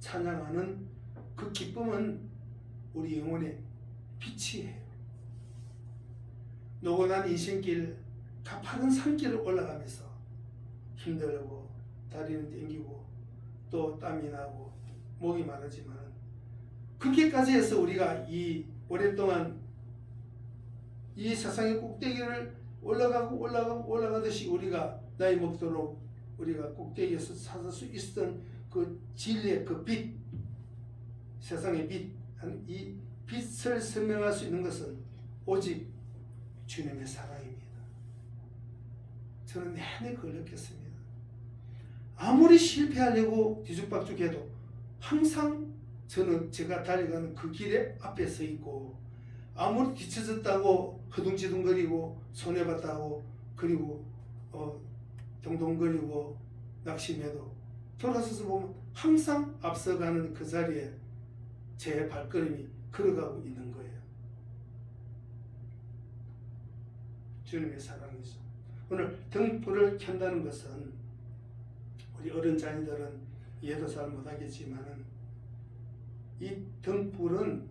찬양하는 그 기쁨은 우리 영혼의 빛이에요. 노곤한 인생길, 가파른 산길을 올라가면서 힘들고 다리는 땡기고 또 땀이 나고 목이 마르지만 그렇게까지 해서 우리가 이 오랫동안 이 세상의 꼭대기를 올라가듯이 우리가 나이 먹도록 우리가 꼭대기에서 찾을 수 있었던 그 진리의 그 빛, 세상의 빛, 이 빛을 설명할 수 있는 것은 오직 주님의 사랑입니다. 저는 내내 그걸 느꼈습니다. 아무리 실패하려고 뒤죽박죽해도 항상 저는 제가 달려가는 그 길에 앞에 서 있고, 아무리 뒤쳐졌다고 허둥지둥거리고 손해봤다고 그리고 동동거리고 낙심해도 돌아서서 보면 항상 앞서가는 그 자리에 제 발걸음이 걸어가고 있는 거예요. 주님의 사랑이죠. 오늘 등불을 켠다는 것은 우리 어른 자녀들은 이해도 잘 못하겠지만은 이 등불은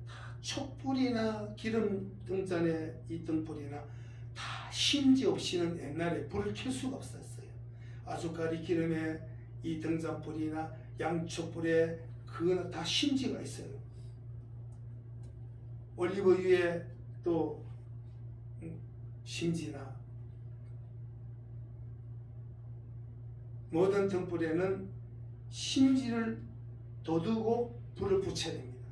다 촛불이나 기름 등잔에 이 등불이나 다 심지 없이는 옛날에 불을 켤 수가 없었어요. 아주까리 기름에 이 등잔불이나 양촛불에 그거는 다 심지가 있어요. 올리브유에 또 심지나 모든 등불에는 심지를 돋우고 불을 붙여야 됩니다.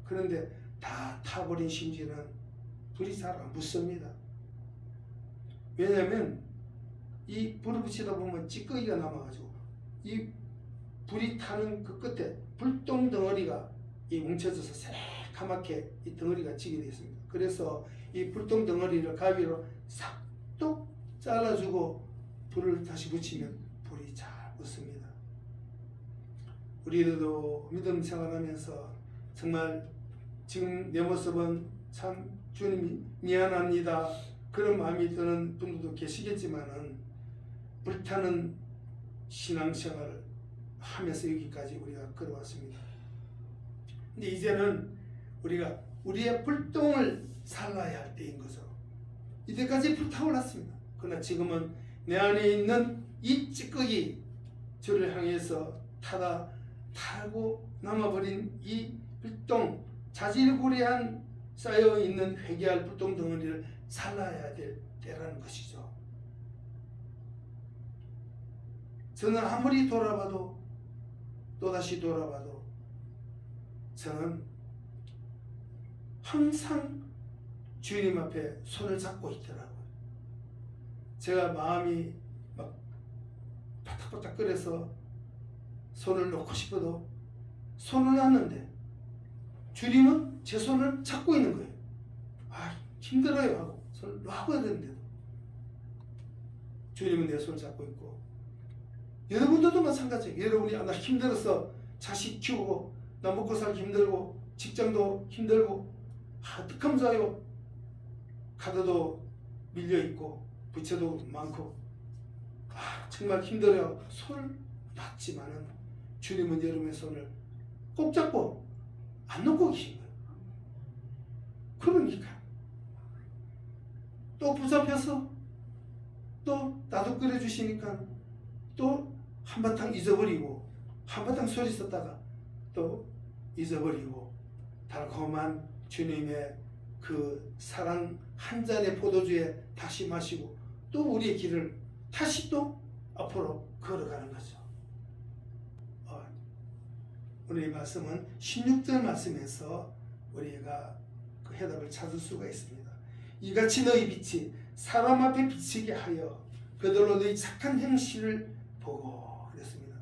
그런데 다 타버린 심지는 불이 잘 안 붙습니다. 왜냐하면 이 불을 붙이다 보면 찌꺼기가 남아가지고 이 불이 타는 그 끝에 불똥 덩어리가 이 뭉쳐져서 새카맣게 이 덩어리가 지게 되어 있습니다. 그래서 이 불똥 덩어리를 가위로 싹둑 잘라주고 불을 다시 붙이면 불이 잘 붙습니다. 우리들도 믿음 생활하면서 정말 지금 내 모습은 참 주님 미안합니다 그런 마음이 드는 분들도 계시겠지만은 불타는 신앙생활을 하면서 여기까지 우리가 걸어왔습니다. 근데 이제는 우리가 우리의 불똥을 살라야 할 때인 거죠. 이때까지 불타올랐습니다. 그러나 지금은 내 안에 있는 이 찌꺼기 저를 향해서 타고 남아버린 이 불똥, 자질구레한 쌓여있는 회개할 불똥 덩어리를 살라야 될 때라는 것이죠. 저는 아무리 돌아봐도 또다시 돌아봐도 저는 항상 주님 앞에 손을 잡고 있더라고요. 제가 마음이 막 바닥바닥 끓여서 손을 놓고 싶어도 손을 놨는데 주님은 제 손을 잡고 있는 거예요. 아, 힘들어요 하고 손을 놔버려야 되는데도 주님은 내 손을 잡고 있고, 여러분들도 마찬가지예요. 여러분이 나 힘들어서 자식 키우고 나 먹고 살기 힘들고 직장도 힘들고 어떡하면 좋아요. 카드도 밀려있고 부채도 많고 정말 힘들어요. 손을 놨지만은 주님은 여러분의 손을 꼭 잡고 안 놓고 계신 거예요. 그러니까 또 붙잡혀서 또 나도 끓여주시니까 또 한바탕 잊어버리고 한바탕 소리 썼다가 또 잊어버리고 달콤한 주님의 그 사랑 한 잔의 포도주에 다시 마시고 또 우리의 길을 다시 또 앞으로 걸어가는 거죠. 오늘 이 말씀은 16절 말씀에서 우리가 그 해답을 찾을 수가 있습니다. 이같이 너희 빛이 사람 앞에 비치게 하여 그들로 너희 착한 행실을 보고 그랬습니다.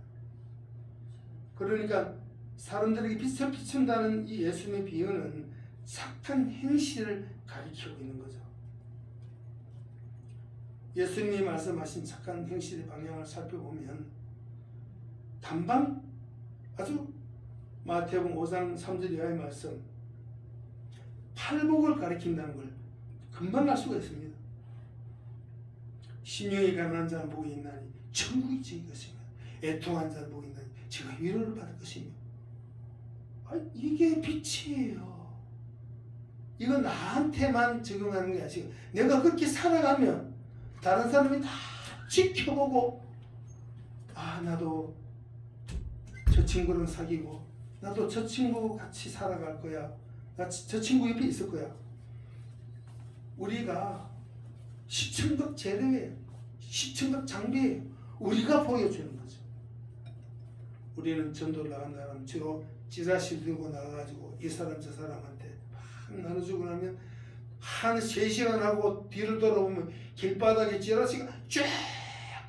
그러니까 사람들에게 빛을 비춘다는 이 예수님의 비유는 착한 행실을 가리키고 있는 거죠. 예수님이 말씀하신 착한 행실의 방향을 살펴보면 단방 아주 마태복음 5장 3절 이하의 말씀 팔복을 가리킨다는 걸 금방 알 수가 있습니다. 심령이 가난한 자는 복이 있나니 천국이 저희 것이며 애통한 자는 복이 있나니 제가 위로를 받을 것이며 이게 빛이에요. 이거 나한테만 적용하는 게 아니고 내가 그렇게 살아가면 다른 사람이 다 지켜보고 나도 저 친구랑 사귀고 나도 저 친구 같이 살아갈 거야. 나 저 친구 옆에 있을 거야. 우리가 시청각 재료예요. 시청각 장비예요. 우리가 보여주는 거죠. 우리는 전도를 나간다면 주로 찌라시 들고 나가가지고 이 사람 저 사람한테 막 나눠주고 나면 한 3시간 하고 뒤를 돌아보면 길바닥에 찌라시가 쫙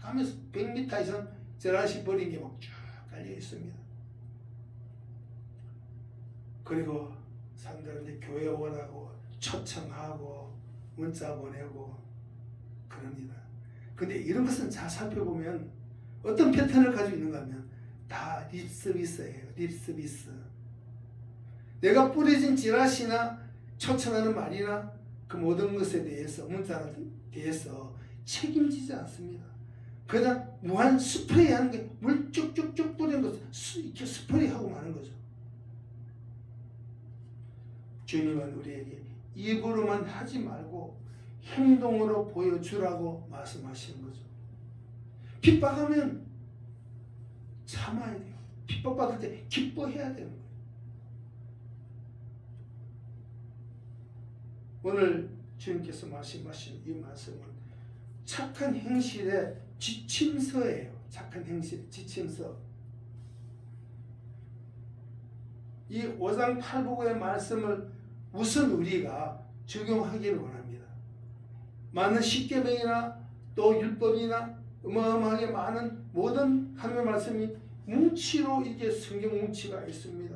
가면서 100m 이상 찌라시 버린 게 막 쫙 깔려 있습니다. 그리고 사람들한테 교회 오라고 초청하고 문자 보내고 그럽니다. 근데 이런 것은 잘 살펴보면 어떤 패턴을 가지고 있는가 하면 다 립서비스예요. 립서비스. 내가 뿌려진 찌라시나 초청하는 말이나 그 모든 것에 대해서 문자에 대해서 책임지지 않습니다. 그냥 무한 스프레이 하는 게 물 쭉쭉쭉 뿌리는 것을 이렇게 스프레이 하고 마는 거죠. 주님은 우리에게 입으로만 하지 말고 행동으로 보여주라고 말씀하시는 거죠. 핍박하면 참아야 돼요. 핍박받을 때 기뻐해야 되는 거예요. 오늘 주님께서 말씀하신 이 말씀은 착한 행실의 지침서예요. 착한 행실, 지침서. 이 5장 8복의 말씀을 우선 우리가 적용하기를 원합니다. 많은 십계명이나 또 율법이나 어마어마하게 많은 모든 하나님의 말씀이 뭉치로 이게 성경 뭉치가 있습니다.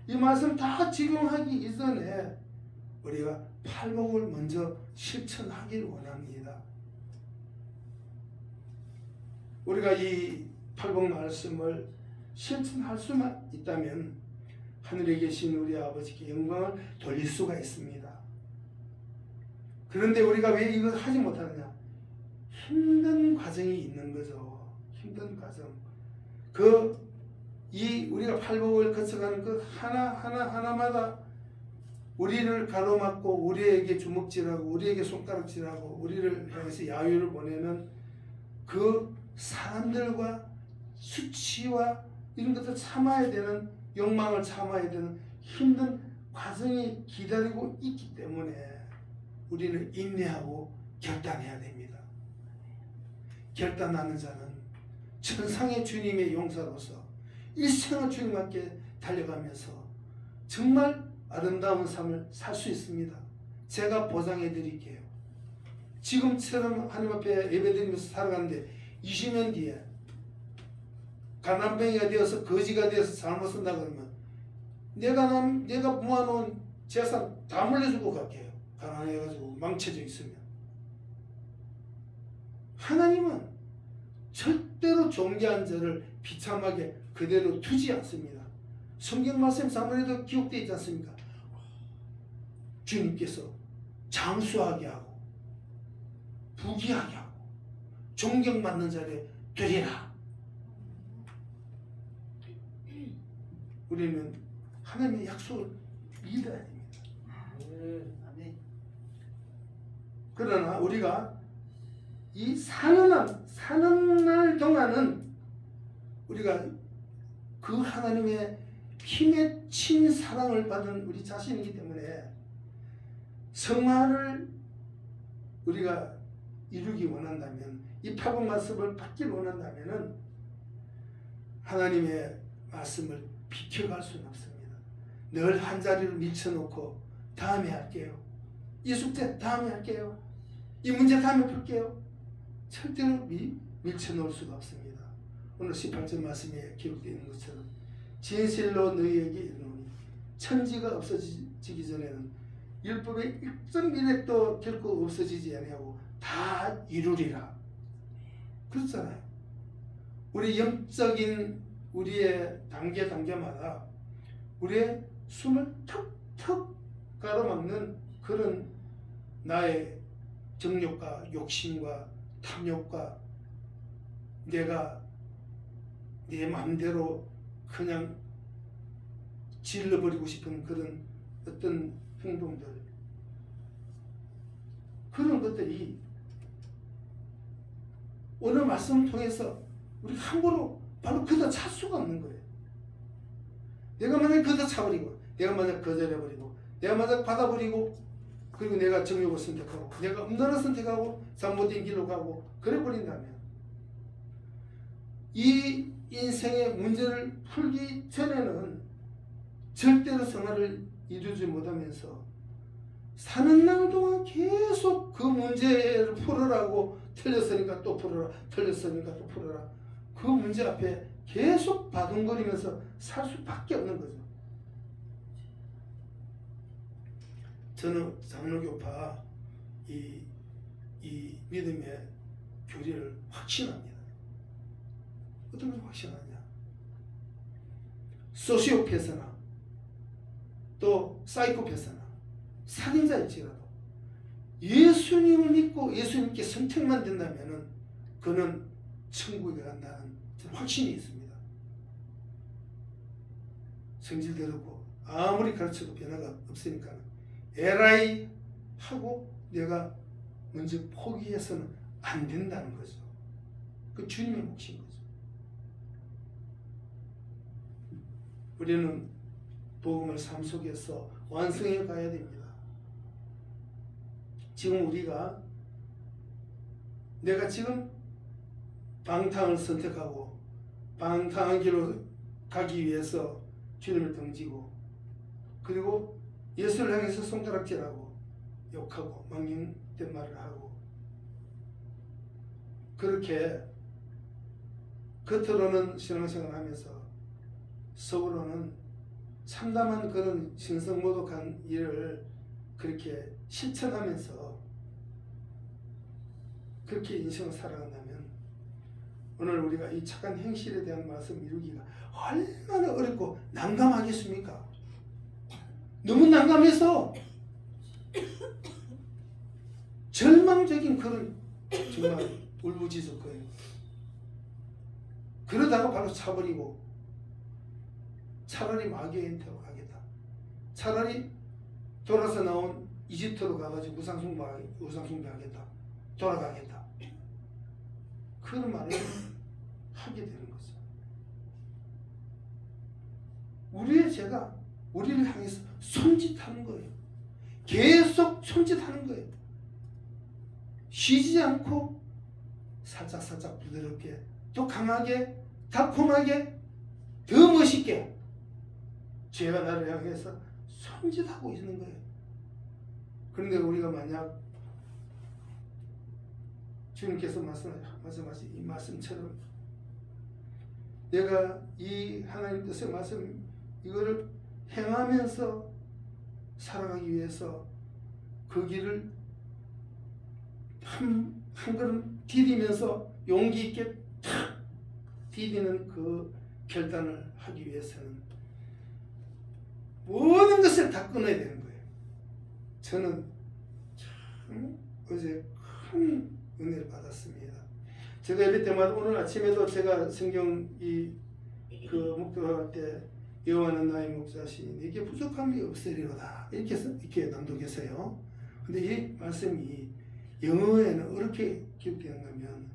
이 말씀 다 적용하기 이전에 우리가 팔복을 먼저 실천하기를 원합니다. 우리가 이 팔복 말씀을 실천할 수만 있다면 하늘에 계신 우리 아버지께 영광을 돌릴 수가 있습니다. 그런데 우리가 왜 이걸 하지 못하느냐? 힘든 과정이 있는 거죠. 힘든 과정. 우리가 팔복을 거쳐가는 그 하나마다 우리를 가로막고 우리에게 주먹질하고 우리에게 손가락질하고 우리를 향해서 야유를 보내는 그 사람들과 수치와 이런 것들 참아야 되는 욕망을 참아야 되는 힘든 과정이 기다리고 있기 때문에 우리는 인내하고 결단해야 됩니다. 결단하는 자는 천상의 주님의 용사로서 일생을 주님께 달려가면서 정말 아름다운 삶을 살 수 있습니다. 제가 보장해 드릴게요. 지금처럼 하나님 앞에 예배드리면서 살아가는데 20년 뒤에 가난뱅이가 되어서 거지가 되어서 잘못 쓴다 그러면 내가 모아놓은 재산 다 물려주고 갈게요. 가난해가지고 망쳐져 있으면. 하나님은 절대로 존귀한 자를 비참하게 그대로 두지 않습니다. 성경 말씀 사무엘에도 기록되어 있지 않습니까? 주님께서 장수하게 하고 부귀하게 하고 존경받는 자를 되리라. 우리는 하나님의 약속을 믿어야 됩니다. 그러나 우리가 이 사는 날 동안은 우리가 그 하나님의 힘에 친 사랑을 받은 우리 자신이기 때문에 성화를 우리가 이루기 원한다면, 이 팔복 말씀을 받기를 원한다면 하나님의 말씀을 비켜갈 수는 없습니다. 늘 한 자리를 밀쳐놓고 다음에 할게요. 이 숙제 다음에 할게요. 이 문제 다음에 풀게요. 절대로 밀쳐놓을 수가 없습니다. 오늘 18절 말씀에 기록되어 있는 것처럼 진실로 너희에게 이르노니 천지가 없어지기 전에는 율법의 일정 미력도 결코 없어지지 아니하고 다 이루리라. 그렇잖아요. 우리 영적인 우리의 단계마다 우리의 숨을 턱턱 가로막는 그런 나의 정욕과 욕심과 탐욕과 내가 내 마음대로 그냥 질러버리고 싶은 그런 어떤 행동들, 그런 것들이 오늘 말씀을 통해서 우리가 함부로 바로 걷어찰 수가 없는 거예요. 내가 만약 걷어차버리고, 내가 만약 거절해버리고, 내가 만약 받아버리고, 그리고 내가 정욕을 선택하고, 내가 음란을 선택하고, 잘못된 길로 가고, 그래버린다면 이 인생의 문제를 풀기 전에는 절대로 성화를 이루지 못하면서 사는 날 동안 계속 그 문제를 풀으라고, 틀렸으니까 또 풀어라, 틀렸으니까 또 풀어라, 그 문제 앞에 계속 바둥거리면서 살 수밖에 없는 거죠. 저는 장로교파 이 믿음의 교리를 확신합니다. 어떤 걸 확신하냐? 소시오패스나 또 사이코패스나 살인자일지라도 예수님을 믿고 예수님께 선택만 된다면 그는 천국에 간다는 확신이 있습니다. 성질대로고 아무리 가르쳐도 변화가 없으니까 에라이 하고 내가 먼저 포기해서는 안 된다는 거죠. 그 주님의 몫인 거죠. 우리는 복음을 삶 속에서 완성해 가야 됩니다. 지금 우리가 내가 지금 방탕을 선택하고 방탕한 길로 가기 위해서 주님을 등지고 그리고 예수를 향해서 손가락질하고 욕하고 망령된 말을 하고 그렇게 겉으로는 신앙생활을 하면서 속으로는 참담한 그런 신성모독한 일을 그렇게 실천하면서 그렇게 인생을 살아간다면 오늘 우리가 이 착한 행실에 대한 말씀 이루기가 얼마나 어렵고 난감하겠습니까? 너무 난감해서 절망적인 그런 정말 울부짖을 거예요. 그러다가 바로 차버리고 차라리 마귀한테로 가겠다. 차라리 돌아서 나온 이집트로 가가지고 우상숭배하겠다. 돌아가겠다. 그런 말을 하게 되는 거죠. 우리의 죄가 우리를 향해서 손짓하는 거예요. 계속 손짓하는 거예요. 쉬지 않고 살짝 부드럽게 또 강하게 달콤하게 더 멋있게 죄가 나를 향해서 손짓하고 있는 거예요. 그런데 우리가 만약 주님께서 말씀하신 이 말씀처럼 내가 이 하나님 뜻의 말씀 이거를 행하면서 살아가기 위해서 그 길을 한 걸음 디디면서 용기 있게 탁 디디는 그 결단을 하기 위해서는 모든 것을 다 끊어야 되는 거예요. 저는 참 어제 큰 은혜를 받았습니다. 제가 예배 때마다 오늘 아침에도 제가 성경 그 묵도할 때 여호와는 나의 목자시니 내게 부족함이 없으리로다 이렇게 낭독했어요. 근데 이 말씀이 영어에는 어떻게 기록되었냐면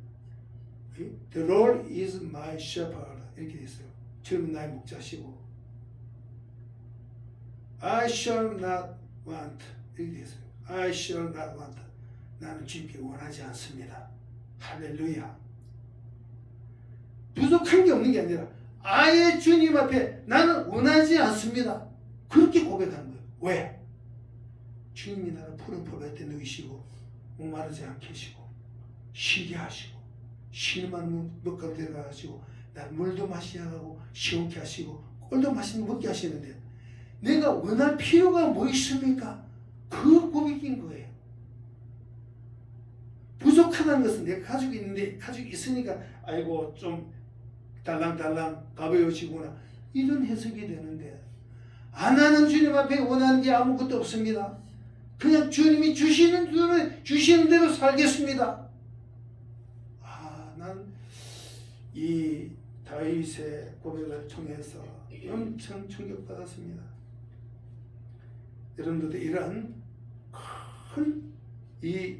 The Lord is my shepherd 이렇게 됐어요. 주님은 나의 목자시고 I shall not want 이렇게 됐어요. I shall not want 나는 주님께 원하지 않습니다. 할렐루야. 부족한 게 없는 게 아니라 아예 주님 앞에 나는 원하지 않습니다. 그렇게 고백하는 거예요. 왜? 주님이 나를 푸른 포도밭에 누이시고 목마르지 않게 하시고 쉬게 하시고 쉬는 먹가로 데려가 하시고 난 물도 마시게 하고 시원케 하시고 꿀도 맛있는 먹게 하시는데 내가 원할 필요가 뭐 있습니까? 그 고백인 거예요. 부족하다는 것은 내가 가지고 있는데 가지고 있으니까 아이고 좀 달랑달랑 가벼워지구나 이런 해석이 되는데 안 하는 주님 앞에 원하는 게 아무것도 없습니다. 그냥 주님이 주시는 대로 살겠습니다. 난 이 다윗의 고백을 통해서 엄청 충격받았습니다. 여러분들도 이런 큰 이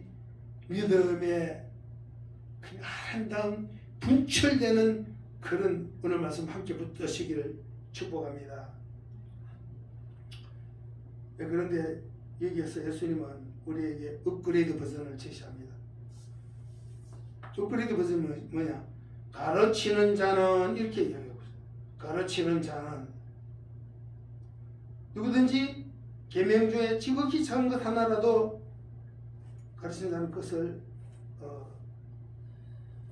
믿음의 아름다운 분출되는 그런 오늘 말씀 함께 붙드시기를 축복합니다. 그런데 여기에서 예수님은 우리에게 업그레이드 버전을 제시합니다. 업그레이드 버전은 뭐냐? 가르치는 자는 이렇게 이야기하고 있어요. 가르치는 자는 누구든지 계명 중에 지극히 작은 것 하나라도 가르치는 자는 그것을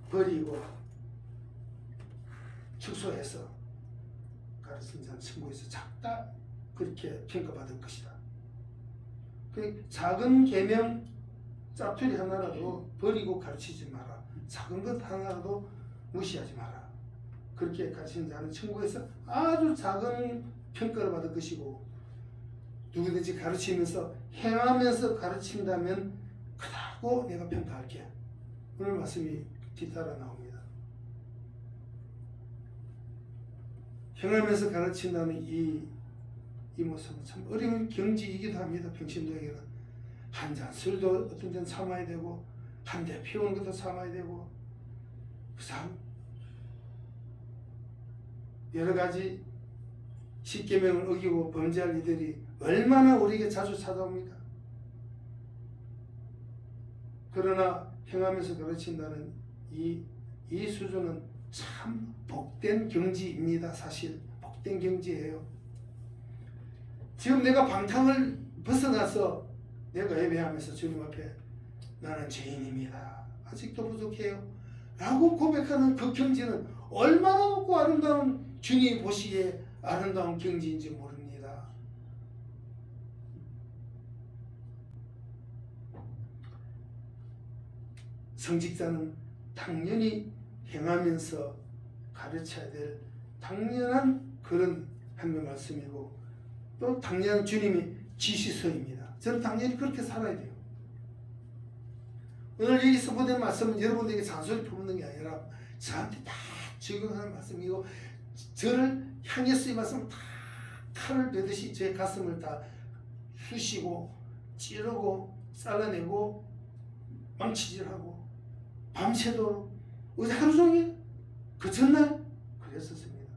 버리고 축소해서 가르치는 자는 천국에서 작다 그렇게 평가받을 것이다. 그 작은 계명 짜투리 하나라도 버리고 가르치지 마라. 작은 것 하나라도 무시하지 마라. 그렇게 가르치는 자는 천국에서 아주 작은 평가를 받을 것이고, 누구든지 가르치면서 행하면서 가르친다면 크다고 내가 평가할게. 오늘 말씀이 뒤따라 나옵니다. 행하면서 가르친다는 이 모습은 참 어려운 경지이기도 합니다. 평신도에게는 한 잔 술도 어떤 데는 참아야 되고, 한 대 피우는 것도 참아야 되고, 참 여러 가지 십계명을 어기고 범죄할 이들이 얼마나 우리에게 자주 찾아옵니까? 그러나 행하면서 가르친다는 이 수준은 참 복된 경지입니다. 사실 복된 경지예요. 지금 내가 방탕을 벗어나서 내가 예배하면서 주님 앞에 나는 죄인입니다. 아직도 부족해요. 라고 고백하는 그 경지는 얼마나 높고 아름다운 주님 보시기에 아름다운 경지인지 모릅니다. 성직자는 당연히 행하면서 가르쳐야 될 당연한 그런 하나님의 말씀이고, 또 당연한 주님의 지시서입니다. 저는 당연히 그렇게 살아야 돼요. 오늘 여기 선포된 말씀은 여러분들에게 잔소리 퍼붓는 게 아니라 저한테 다 적용하는 말씀이고, 저를 향해서 이 말씀을 다 칼을 베듯이 제 가슴을 다 쑤시고 찌르고 잘라내고 망치질하고 밤새도록 어제 하루 종일 그 전날 그랬었습니다.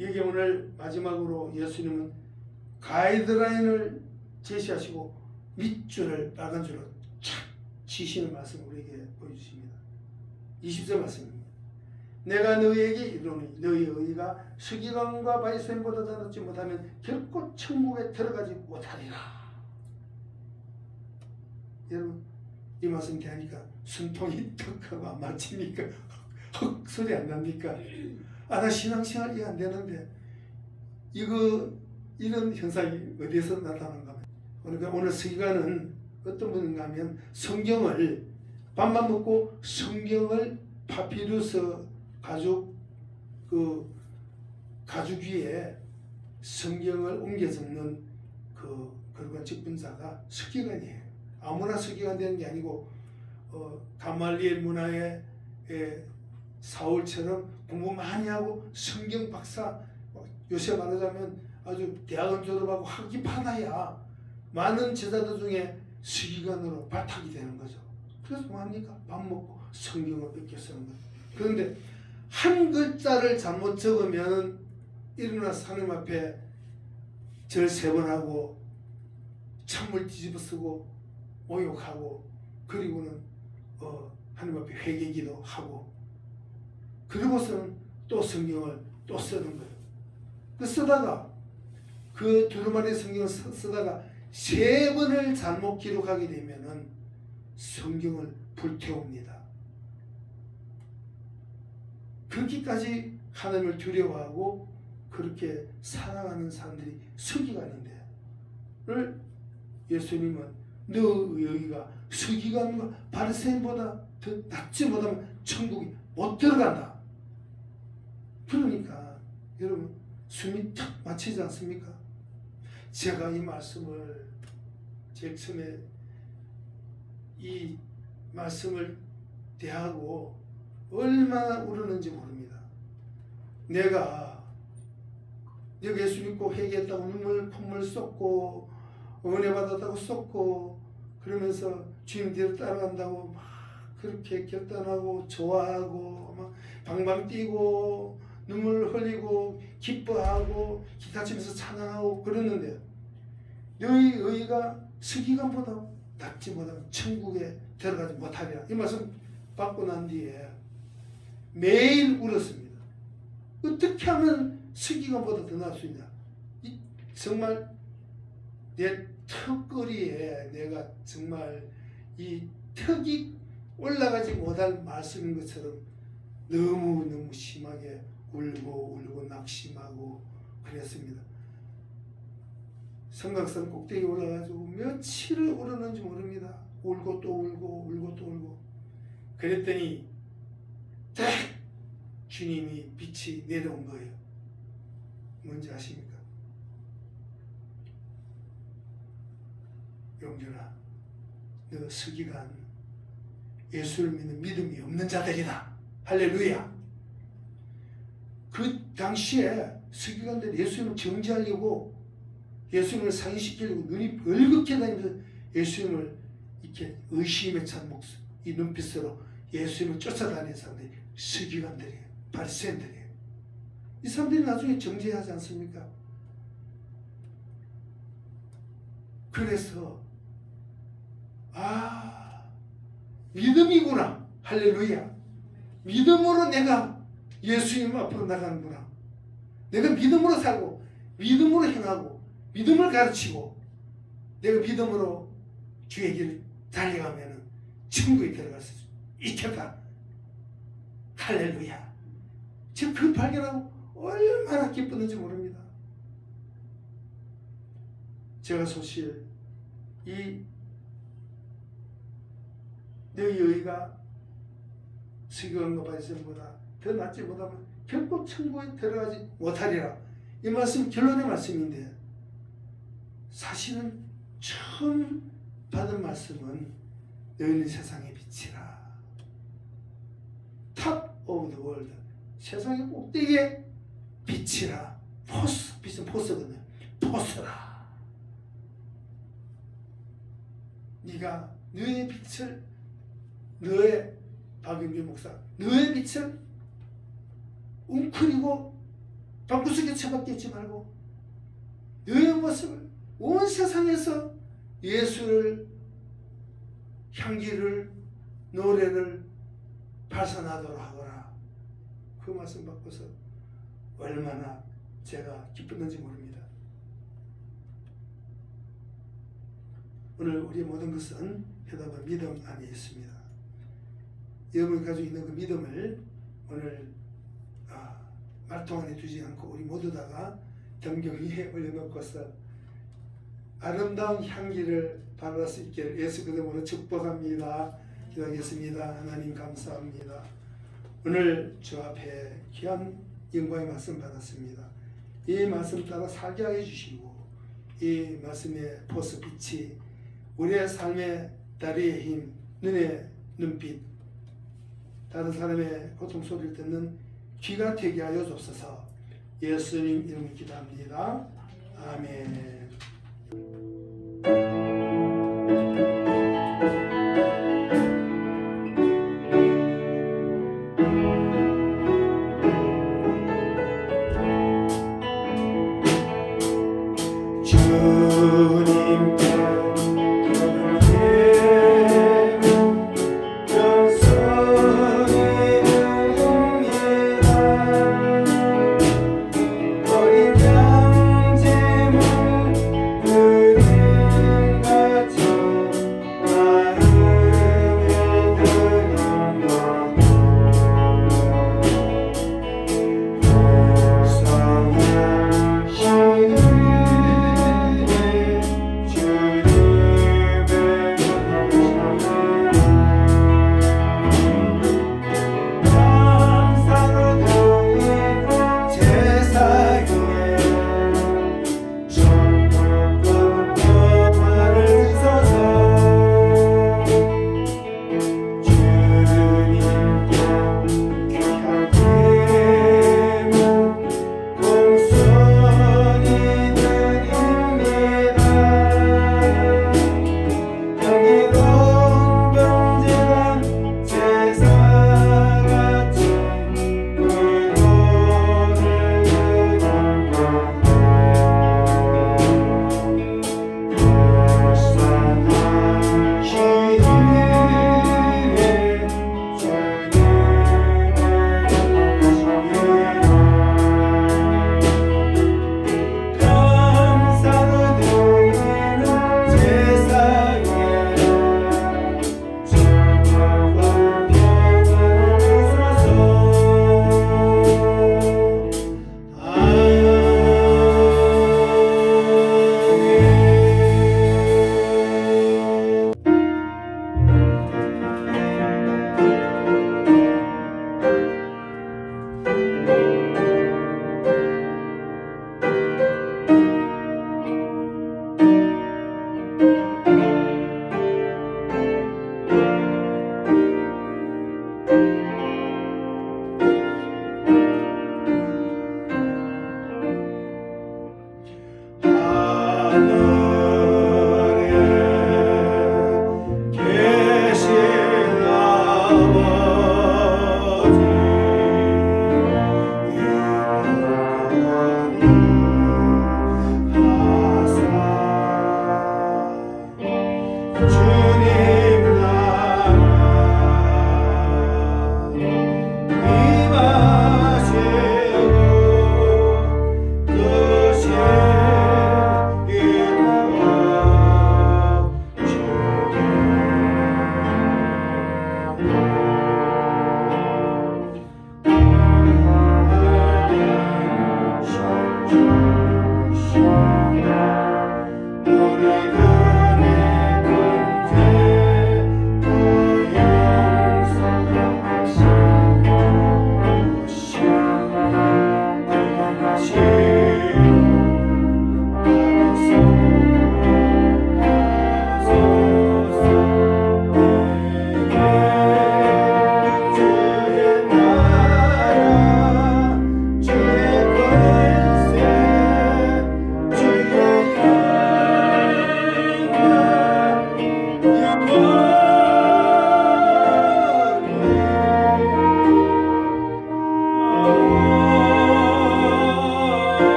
여기 오늘 마지막으로 예수님은 가이드라인을 제시하시고 밑줄을 빨간 줄로 착 치시는 말씀을 우리에게 보여주십니다. 20절 말씀입니다. 내가 너희에게 이르노니 너희 의가 서기관과 바리새인보다 더 낫지 못하면 결코 천국에 들어가지 못하리라. 여러분 이 말씀 대하니까 숨통이 턱하고 안 맞습니까? 헉 소리 안 납니까? 나 신앙생활 이해 안 되는데 이런 현상이 어디서 나타나는가? 그러니까 오늘 서기관은 어떤 분인가 하면 성경을 밥만 먹고 성경을 파피루스 가죽 위에 성경을 옮겨 적는 그런 직분자가 서기관이에요. 아무나 서기관 되는 게 아니고 가말리엘 문화의 사울처럼 공부 많이 하고 성경 박사, 요새 말하자면 아주 대학원 졸업하고 학위 받아야 많은 제자들 중에 서기관으로 발탁이 되는 거죠. 그래서 뭐합니까? 밥 먹고 성경을 뺏겨 쓰는 거죠. 그런데 한 글자를 잘못 적으면 일어나서 하나님 앞에 절 3번 하고 찬물 뒤집어 쓰고 모욕하고, 그리고는 하나님 앞에 회개기도 하고, 그리고서는 또 성경을 또 쓰는 거예요. 그 쓰다가 그 두루마리 성경을 쓰다가 3번을 잘못 기록하게 되면은 성경을 불태웁니다. 그렇게까지 하나님을 두려워하고 그렇게 사랑하는 사람들이 서기관인데, 예수님은 너의 의가 서기관과 바리새인보다 더 낫지 못하면 천국에 못 들어간다. 그러니까 여러분 숨이 탁 막히지 않습니까? 제가 이 말씀을 제일 처음에 이 말씀을 대하고 얼마나 울었는지 모릅니다. 내가 예수 믿고 회개했다고 눈물 콧물 쏟고 은혜 받았다고 쏟고 그러면서 주님 뒤로 따라간다고 막 그렇게 결단하고 좋아하고 막 방방 뛰고 눈물 흘리고 기뻐하고 기타 치면서 찬양하고 그러는데 너희 의가 서기관보다 낫지 못하면 천국에 들어가지 못하리라. 이 말씀 받고 난 뒤에 매일 울었습니다. 어떻게 하면 서기관보다 더 나을 수 있냐. 정말 내 턱걸이에 내가 정말 이 턱이 올라가지 못할 말씀인 것처럼 너무너무 심하게 울고 낙심하고 그랬습니다. 성곽산 꼭대기에 올라가지고 며칠을 울었는지 모릅니다. 울고 또 울고 그랬더니 딱 주님이 빛이 내려온 거예요. 뭔지 아십니까? 용준아, 너 서기관 예수를 믿는 믿음이 없는 자들이다. 할렐루야. 그 당시에 서기관들이 예수님을 정죄하려고 예수님을 상인시키려고 눈이 벌겋게 다니면서 예수님을 이렇게 의심에 찬 목소리, 이 눈빛으로 예수님을 쫓아다니는 사람들이 서기관들이에요. 바리새인들이에요. 이 사람들이 나중에 정죄하지 않습니까? 그래서 믿음이구나. 할렐루야. 믿음으로 내가 예수님 앞으로 나가는구나. 내가 믿음으로 살고 믿음으로 행하고 믿음을 가르치고 내가 믿음으로 주의 길을 달려가면 천국에 들어갈 수 있겠다. 할렐루야. 지금 그 발견하고 얼마나 기뻤는지 모릅니다. 제가 소실 이 너희 의가 서기관과 바리새인보다 더 낫지 못하면 결코 천국에 들어가지 못하리라. 이 말씀 결론의 말씀인데 사실은 처음 받은 말씀은 너희는 세상의 빛이라. Top of the world. 세상의 꼭대기에 빛이라. 포스. 빛은 포스거든요. 포스라. 네가 너의 빛을 너의 박윤규 목사 너의 빛을 웅크리고 방구석에 처박혀 있지 말고 너의 모습을 온 세상에서 예수를 향기를 노래를 발산하도록 하거라. 그 말씀 받고서 얼마나 제가 기뻤는지 모릅니다. 오늘 우리의 모든 것은 해답은 믿음 안에 있습니다. 여러분이 가지고 있는 그 믿음을 오늘 말통 안에 두지 않고 우리 모두 다가 경경 위에 올려놓고서 아름다운 향기를 발할 수 있게 예수 그리스도로 축복합니다. 기도하겠습니다. 하나님 감사합니다. 오늘 주 앞에 귀한 영광의 말씀 받았습니다. 이 말씀 따라 살게 하여 주시고 이 말씀의 포스 빛이 우리의 삶의 다리의 힘, 눈의 눈빛, 다른 사람의 고통 소리를 듣는 귀가 되게 하여 주옵소서. 예수님 이름으로 기도합니다. 아멘.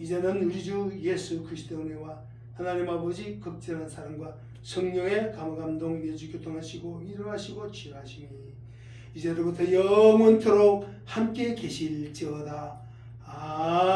이제는 우리 주 예수 그리스도의 은혜와 하나님 아버지 극진한 사랑과 성령의 감화감동 내주 교통하시고 일어나시고 치유하시니 이제로부터 영원토록 함께 계실지어다. 아멘.